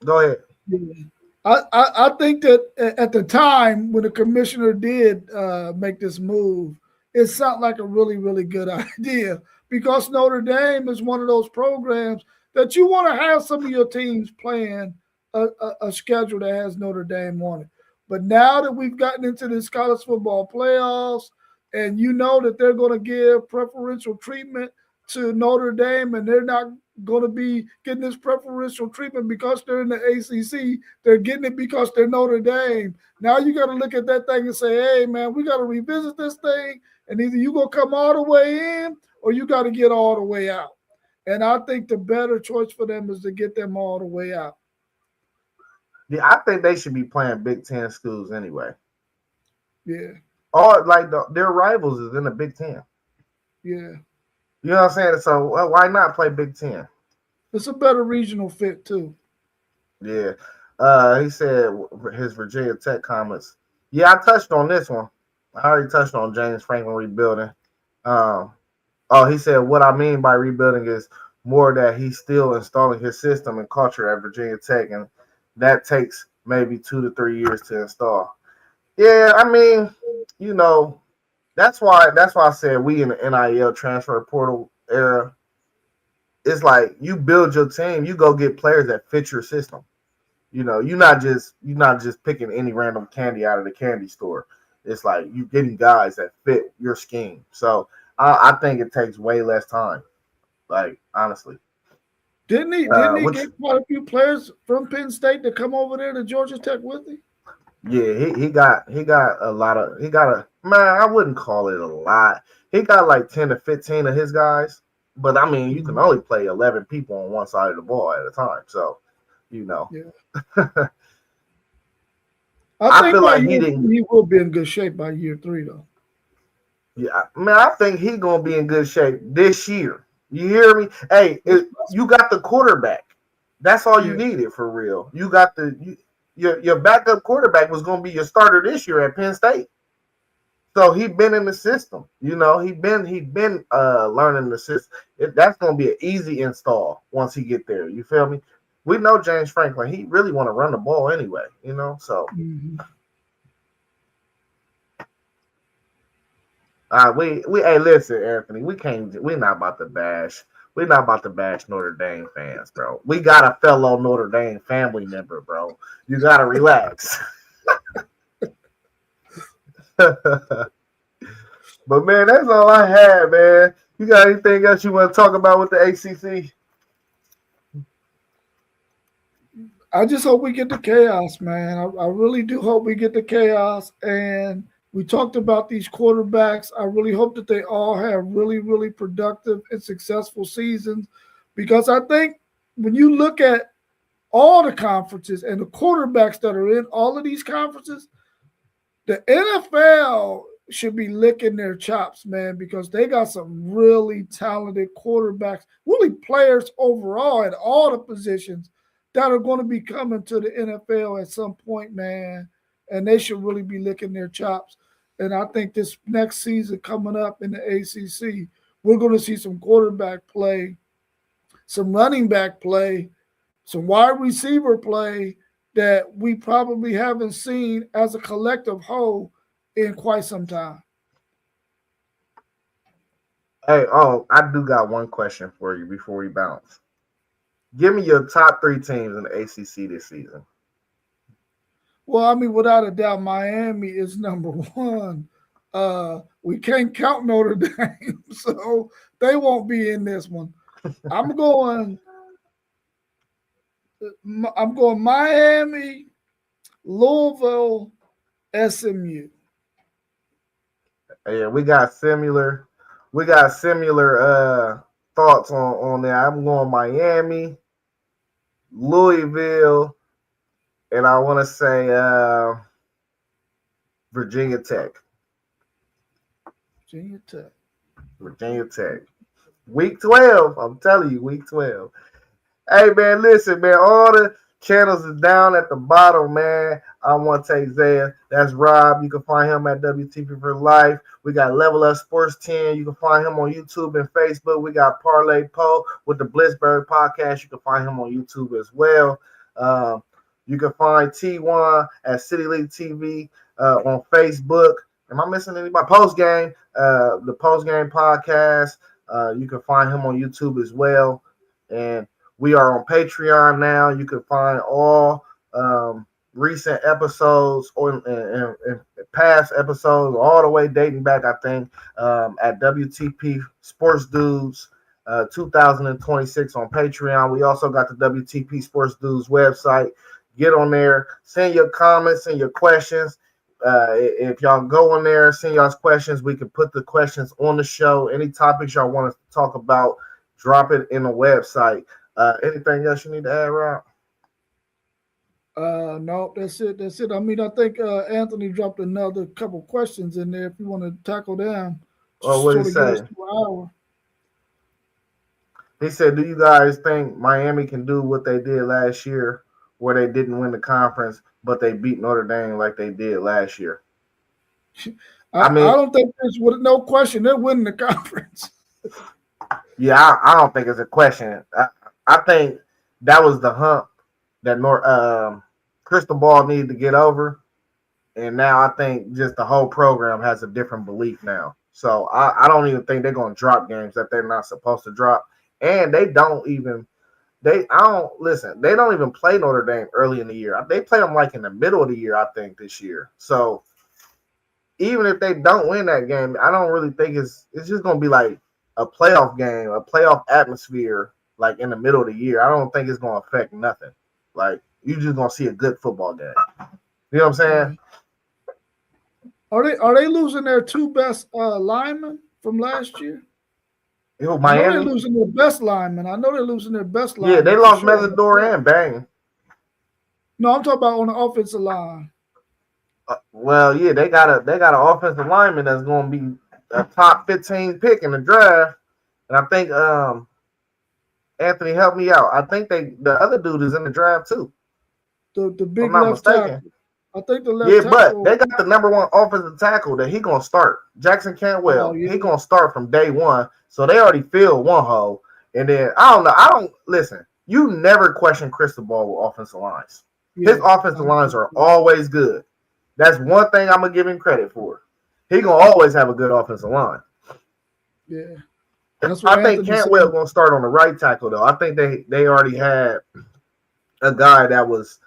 go ahead. Yeah. I think that at the time when the commissioner did make this move, it sounded like a really, really good idea because Notre Dame is one of those programs that you want to have some of your teams playing a schedule that has Notre Dame on it. But now that we've gotten into this college football playoffs and that they're going to give preferential treatment to Notre Dame and they're not going to be getting this preferential treatment because they're in the ACC, they're getting it because they're Notre Dame. Now you got to look at that thing and say, hey, man, we got to revisit this thing and either you going to come all the way in or you got to get all the way out. And I think the better choice for them is to get them all the way out. Yeah, I think they should be playing Big Ten schools anyway. Yeah. Or like their rivals is in the Big Ten. Yeah. You know what I'm saying? So why not play Big Ten? It's a better regional fit too. Yeah. He said his Virginia Tech comments. Yeah, I touched on this one. I already touched on James Franklin rebuilding. He said what I mean by rebuilding is more that he's still installing his system and culture at Virginia Tech, and that takes maybe 2 to 3 years to install. Yeah, that's why I said we in the NIL transfer portal era. It's like you build your team, you go get players that fit your system. You're not just picking any random candy out of the candy store. It's like you getting guys that fit your scheme. So I think it takes way less time. Like honestly, Didn't he which get quite a few players from Penn State to come over there to Georgia Tech with him? yeah, he got a lot of he got a man. I wouldn't call it a lot. He got like 10 to 15 of his guys, but I mean, you can only play 11 people on one side of the ball at a time. So, you know, Yeah. I I think feel by like he year didn't. three, he will be in good shape by year 3, though. Yeah, man, I think he's gonna be in good shape this year. You hear me? Hey, you got the quarterback. That's all you Yeah. needed for real. You got your backup quarterback was gonna be your starter this year at Penn State. So he been in the system. He been learning the system. That's gonna be an easy install once he get there. You feel me? We know James Franklin. He really want to run the ball anyway. So Mm-hmm. we hey listen, Anthony. We're not about to bash. We're not about to bash Notre Dame fans, bro. We got a fellow Notre Dame family member, bro. You gotta relax. But man, that's all I had, man. You got anything else you want to talk about with the ACC? I just hope we get the chaos, man. I really do hope we get the chaos. And we talked about these quarterbacks. I really hope that they all have really, really productive and successful seasons because I think when you look at all the conferences and the quarterbacks that are in all of these conferences, the NFL should be licking their chops, man, because they got some really talented quarterbacks, really players overall at all the positions that are going to be coming to the NFL at some point, man. And they should really be licking their chops. And I think this next season coming up in the ACC, we're going to see some quarterback play, some running back play, some wide receiver play that we probably haven't seen as a collective whole in quite some time. Hey, I do got one question for you before we bounce. Give me your top 3 teams in the ACC this season. Well, I mean, without a doubt, Miami is number one. We can't count Notre Dame, so they won't be in this one. I'm going. I'm going Miami, Louisville, SMU. Yeah, we got similar thoughts on that. I'm going Miami, Louisville, and I want to say Virginia Tech. Virginia Tech. Virginia Tech. Week 12. I'm telling you, week 12. Hey man, listen, man. All the channels is down at the bottom, man. I want to take Zaya. That's Rob. You can find him at WTP for Life. We got Level Up Sports 10. You can find him on YouTube and Facebook. We got Parlay Poe with the Blitzberg podcast. You can find him on YouTube as well. You can find T1 at City League TV on Facebook. Am I missing anybody? Post Game, the Post Game podcast. You can find him on YouTube as well. And we are on Patreon now. You can find all recent episodes and past episodes, all the way dating back, I think, at WTP Sports Dudes 2026 on Patreon. We also got the WTP Sports Dudes website. Get on there, send your comments and your questions. If y'all go on there, send y'all questions. We can put the questions on the show. Any topics y'all want us to talk about, drop it in the website. Anything else you need to add, Rob? No, that's it. That's it. I mean, I think Anthony dropped another couple questions in there. If you want to tackle them, Oh, what did he sort of get us say? to an hour. He said, "Do you guys think Miami can do what they did last year, where they didn't win the conference, but they beat Notre Dame like they did last year?" I don't think there's with no question they're winning the conference. Yeah, I don't think it's a question. I think that was the hump that Crystal Ball needed to get over, and now I think just the whole program has a different belief now. So I don't even think they're going to drop games that they're not supposed to drop, and they don't even I don't listen. They don't even play Notre Dame early in the year. They play them like in the middle of the year, I think, this year. So even if they don't win that game, I don't really think it's just gonna be like a playoff game, a playoff atmosphere, like in the middle of the year. I don't think it's gonna affect nothing. Like you just gonna see a good football game. You know what I'm saying? Are they losing their two best linemen from last year? You know, I know they're Miami. losing their best lineman. I know they're losing their best lineman. Yeah, they lost Mesidor and Bang. No, I'm talking about on the offensive line. Well, yeah, they got an offensive lineman that's going to be a top 15 pick in the draft, and I think Anthony helped me out. I think the other dude is in the draft too. The big I'm not left mistaken. tackle. I think the left tackle. But they got the number one offensive tackle that he gonna start. Jackson Cantwell. He gonna start from day one. So they already filled one hole. And then I don't know. I don't listen. You never question Cristobal with offensive lines. His offensive lines are always good. That's one thing I'm gonna give him credit for. He gonna always have a good offensive line. Yeah. I think Cantwell gonna start on the right tackle though. I think they already had a guy that was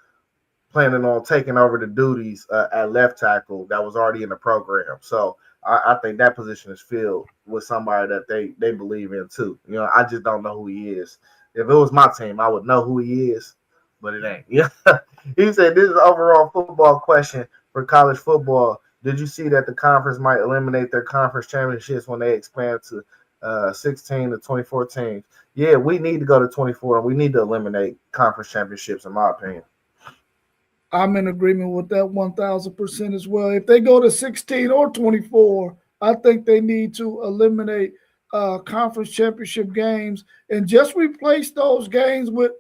planning on taking over the duties at left tackle that was already in the program. So I think that position is filled with somebody that they believe in too. You know, I just don't know who he is. If it was my team, I would know who he is, but it ain't. Yeah. He said this is an overall football question for college football. Did you see that the conference might eliminate their conference championships when they expand to 16 to 24 teams? Yeah, we need to go to 24 and we need to eliminate conference championships, in my opinion. I'm in agreement with that 1,000% as well. If they go to 16 or 24, I think they need to eliminate conference championship games and just replace those games with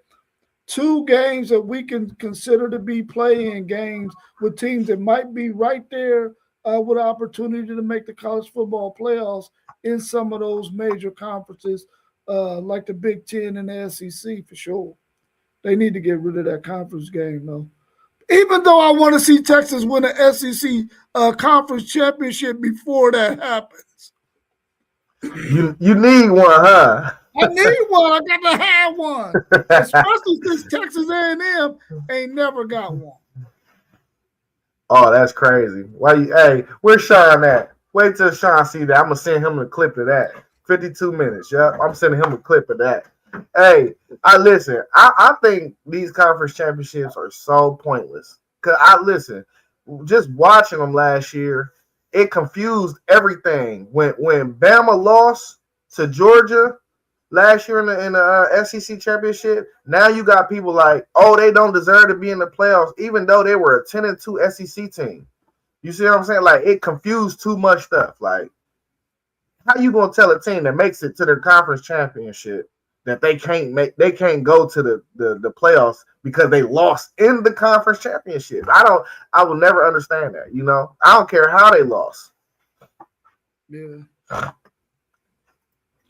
2 games that we can consider to be play-in games with teams that might be right there with opportunity to make the college football playoffs in some of those major conferences like the Big Ten and the SEC for sure. They need to get rid of that conference game, though. Even though I want to see Texas win an SEC conference championship before that happens. You need one, huh? I need one. I got to have one. Especially since Texas A&M ain't never got one. Oh, that's crazy. Hey, where's Sean at? Wait till Sean see that. I'm going to send him a clip of that. 52 minutes, yeah. I'm sending him a clip of that. Hey, I think these conference championships are so pointless. Because just watching them last year, it confused everything. When Bama lost to Georgia last year in the SEC championship, now you got people like, oh, they don't deserve to be in the playoffs, even though they were a 10-2 SEC team. You see what I'm saying? Like, it confused too much stuff. Like, how you gonna tell a team that makes it to their conference championship that they can't go to the playoffs because they lost in the conference championship? I will never understand that. You know, I don't care how they lost. Yeah.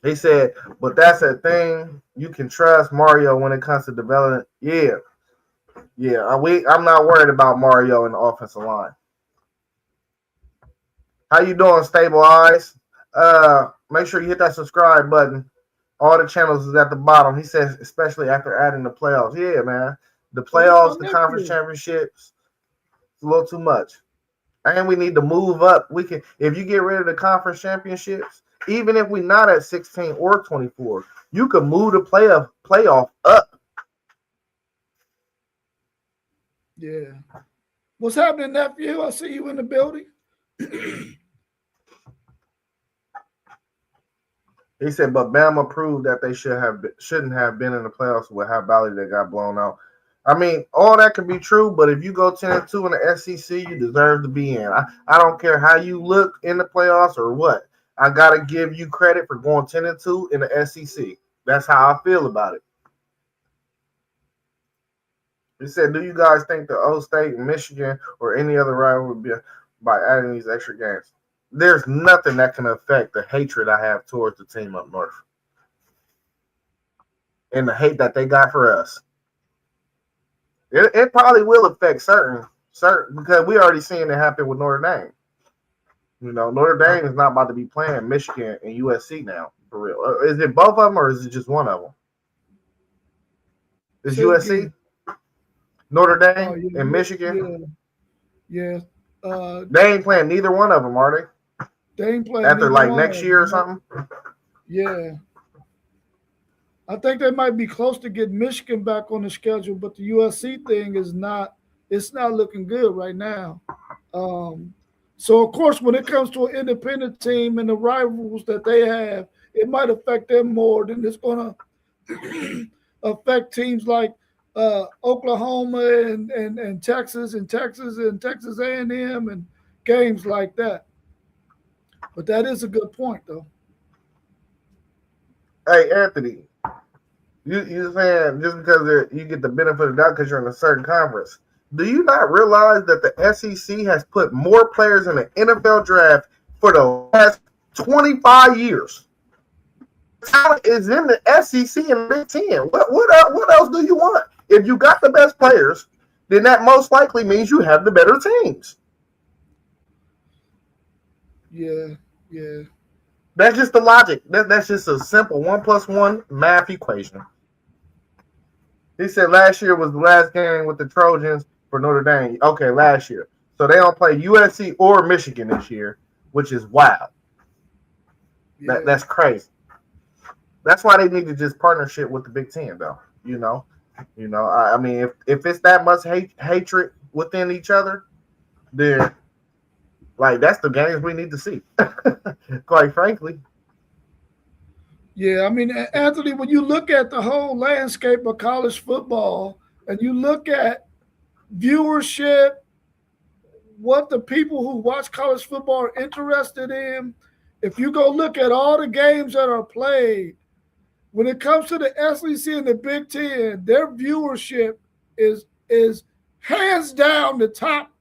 He said, but that's a thing you can trust Mario when it comes to development. Yeah. I'm not worried about Mario in the offensive line. How you doing, Stable Eyes? Make sure you hit that subscribe button. All the channels is at the bottom. He says, especially after adding the playoffs. Yeah, man. The playoffs, the conference championships, it's a little too much. And we need to move up. If you get rid of the conference championships, even if we're not at 16 or 24, you can move the playoff up. Yeah. What's happening, nephew? I see you in the building. He said, but Bama proved that they shouldn't have been in the playoffs with how badly they got blown out. I mean, all that can be true, but if you go 10-2 in the SEC, you deserve to be in. I don't care how you look in the playoffs or what. I gotta give you credit for going 10-2 in the SEC. That's how I feel about it. He said, do you guys think the O State, Michigan, or any other rival would be by adding these extra games? There's nothing that can affect the hatred I have towards the team up north and the hate that they got for us. It probably will affect certain because we already seen it happen with Notre Dame. You know, Notre Dame is not about to be playing Michigan and USC now, for real. Is it both of them or is it just one of them? It's Say it USC, again. Notre Oh, Dame, yeah, and Michigan. yeah. They ain't playing neither one of them, are They ain't they? playing After neither like one next of year or them. something. Yeah. I think they might be close to getting Michigan back on the schedule, but the USC thing is not. It's not looking good right now. So of course, when it comes to an independent team and the rivals that they have, it might affect them more than it's going to affect teams like Oklahoma and Texas and Texas A&M and games like that. But that is a good point, though. Hey, Anthony, you saying just because you get the benefit of the doubt because you're in a certain conference. Do you not realize that the SEC has put more players in the NFL draft for the last 25 years? Talent is in the SEC and Big Ten. What else do you want? If you got the best players, then that most likely means you have the better teams. Yeah, yeah. That's just the logic. That's just a simple 1+1 math equation. He said last year was the last game with the Trojans for Notre Dame. Okay, last year. So they don't play USC or Michigan this year, which is wild. Yeah. That's crazy. That's why they need to just partnership with the Big Ten, though. I mean, if it's that much hatred within each other, then like that's the games we need to see. Quite frankly. Yeah, I mean, Anthony, when you look at the whole landscape of college football and you look at viewership, what the people who watch college football are interested in, if you go look at all the games that are played, when it comes to the SEC and the Big Ten, their viewership is hands down the top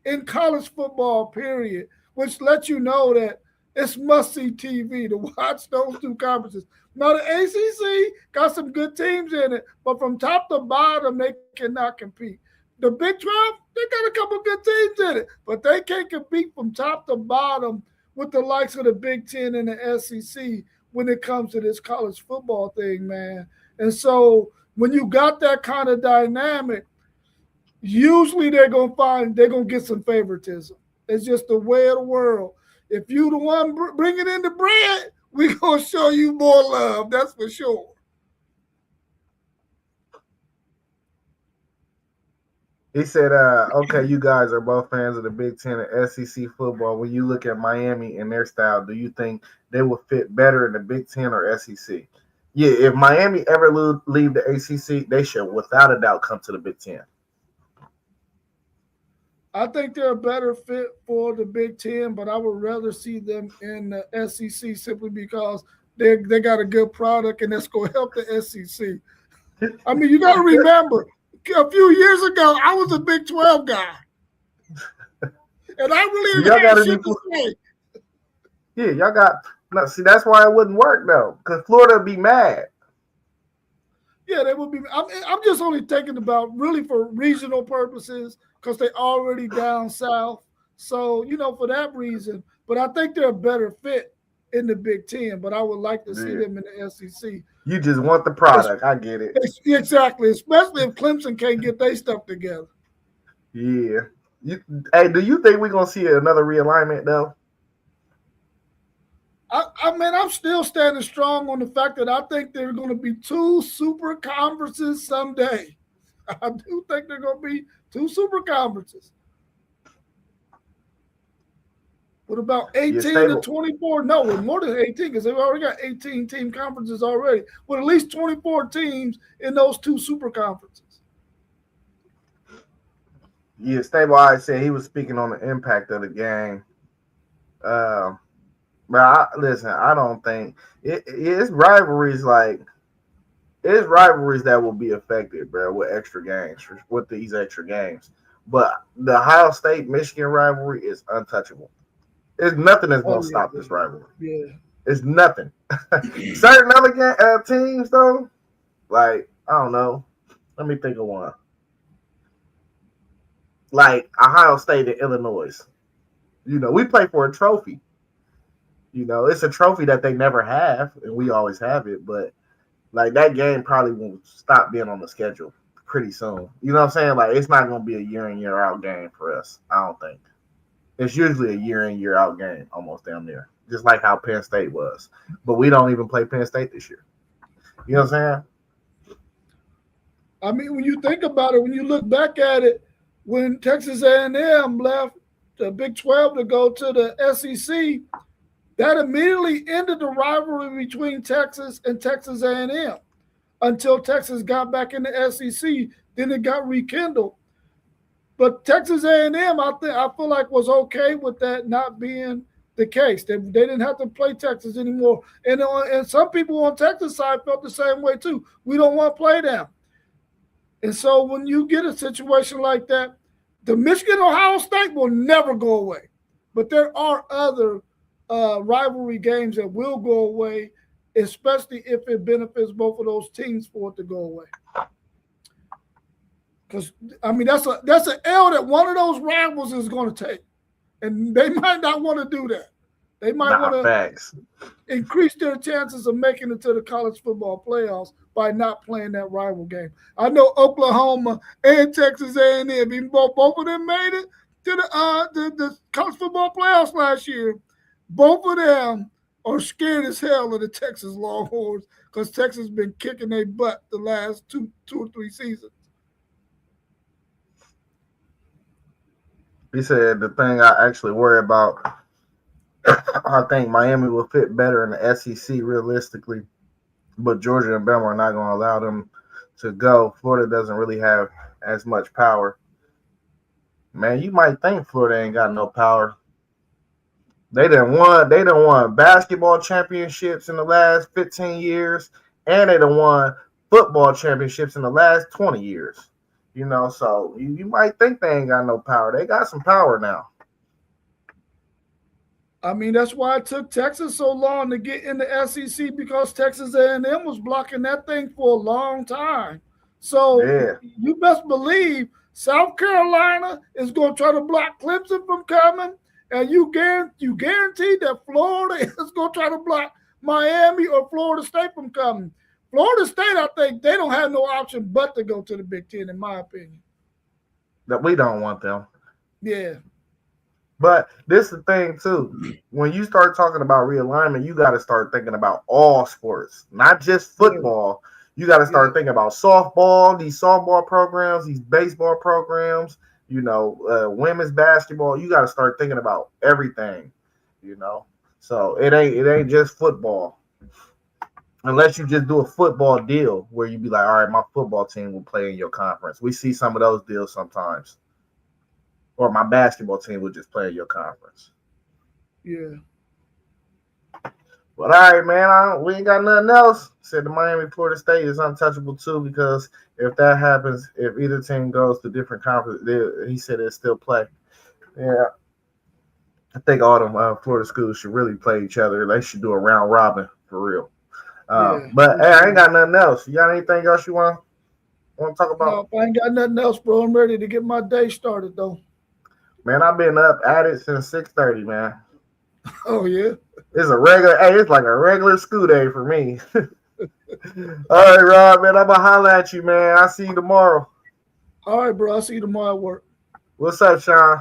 in college football, period, which lets you know that it's must-see TV to watch those two conferences. Now, the ACC got some good teams in it, but from top to bottom, they cannot compete. The Big 12, they got a couple good teams in it, but they can't compete from top to bottom with the likes of the Big Ten and the SEC when it comes to this college football thing, man. And so when you got that kind of dynamic, usually they're gonna get some favoritism. It's just the way of the world. If you the one bringing in the bread, we gonna show you more love. That's for sure. He said, okay, you guys are both fans of the Big Ten and SEC football. When you look at Miami and their style, do you think they will fit better in the Big Ten or SEC? Yeah, if Miami ever leave the ACC, they should, without a doubt, come to the Big Ten. I think they're a better fit for the Big Ten, but I would rather see them in the SEC simply because they got a good product and that's going to help the SEC. I mean, you got to remember, a few years ago, I was a Big 12 guy. And I really didn't have shit to say. Yeah, y'all got – no, see, that's why it wouldn't work, though, because Florida would be mad. Yeah, they would be – I'm just only thinking about really for regional purposes because they're already down south. So, for that reason. But I think they're a better fit in the Big Ten, but I would like to see them in the SEC. You just want the product. I get it. Exactly, especially if Clemson can't get their stuff together. Yeah. Hey, do you think we're going to see another realignment, though? I mean, I'm still standing strong on the fact that I think there are going to be two super conferences someday. I do think there are going to be two super conferences. What about 18 to 24? No, with more than 18 because they've already got 18 team conferences already. With at least 24 teams in those two super conferences. Yeah, Stable I said he was speaking on the impact of the game. But listen, I don't think it's rivalries that will be affected, bro, with extra games, with these extra games. But the Ohio State-Michigan rivalry is untouchable. There's nothing that's going to stop this rivalry. Yeah. It's nothing. Certain other teams, though, like, I don't know. Let me think of one. Like Ohio State and Illinois. We play for a trophy. It's a trophy that they never have, and we always have it. But Like that game probably will stop being on the schedule pretty soon. You know what I'm saying? Like it's not going to be a year in year out game for us. I don't think. It's usually a year in year out game, almost damn near, just like how Penn State was. But we don't even play Penn State this year. You know what I'm saying? I mean, when you think about it, when you look back at it, when Texas A&M left the Big 12 to go to the SEC, that immediately ended the rivalry between Texas and Texas A&M until Texas got back in the SEC. Then it got rekindled. But Texas A&M, I feel like was okay with that not being the case. They didn't have to play Texas anymore. And some people on Texas side felt the same way too. We don't want to play them. And so when you get a situation like that, the Michigan-Ohio State will never go away. But there are other rivalry games that will go away, especially if it benefits both of those teams for it to go away. Because I mean that's an L that one of those rivals is going to take, and they might not want to do that. They might want to increase their chances of making it to the college football playoffs by not playing that rival game. I know Oklahoma and Texas A&M, even both of them made it to the college football playoffs last year. Both of them are scared as hell of the Texas Longhorns because Texas has been kicking their butt the last two or three seasons. He said the thing I actually worry about, I think Miami will fit better in the SEC realistically, but Georgia and Bama are not going to allow them to go. Florida doesn't really have as much power. Man, you might think Florida ain't got no power. They done won basketball championships in the last 15 years, and they done won football championships in the last 20 years. You know, so you might think they ain't got no power. They got some power now. I mean, that's why it took Texas so long to get in the SEC because Texas A&M was blocking that thing for a long time. So You best believe South Carolina is going to try to block Clemson from coming, and you guarantee that Florida is going to try to block Miami or Florida State from coming. Florida State, I think they don't have no option but to go to the Big Ten, in my opinion. That we don't want them. Yeah. But this is the thing, too. When you start talking about realignment, you got to start thinking about all sports, not just football. You got to start thinking about softball, these softball programs, these baseball programs, you know, women's basketball. You got to start thinking about everything, you know. So it ain't just football. Unless you just do a football deal where you be like, all right, my football team will play in your conference. We see some of those deals sometimes. Or my basketball team will just play in your conference. Yeah. But all right, man, we ain't got nothing else. Said the Miami Florida State is untouchable too because if that happens, if either team goes to different conferences, he said it'll still play. Yeah. I think all them Florida schools should really play each other. They should do a round robin for real. But hey, I ain't got nothing else. You got anything else you want to talk about? No, I ain't got nothing else, bro. I'm ready to get my day started, though. Man, I've been up at it since 6:30, man. Oh, yeah? It's like a regular school day for me. All right, Rob, man, I'm going to holler at you, man. I'll see you tomorrow. All right, bro. I'll see you tomorrow at work. What's up, Sean?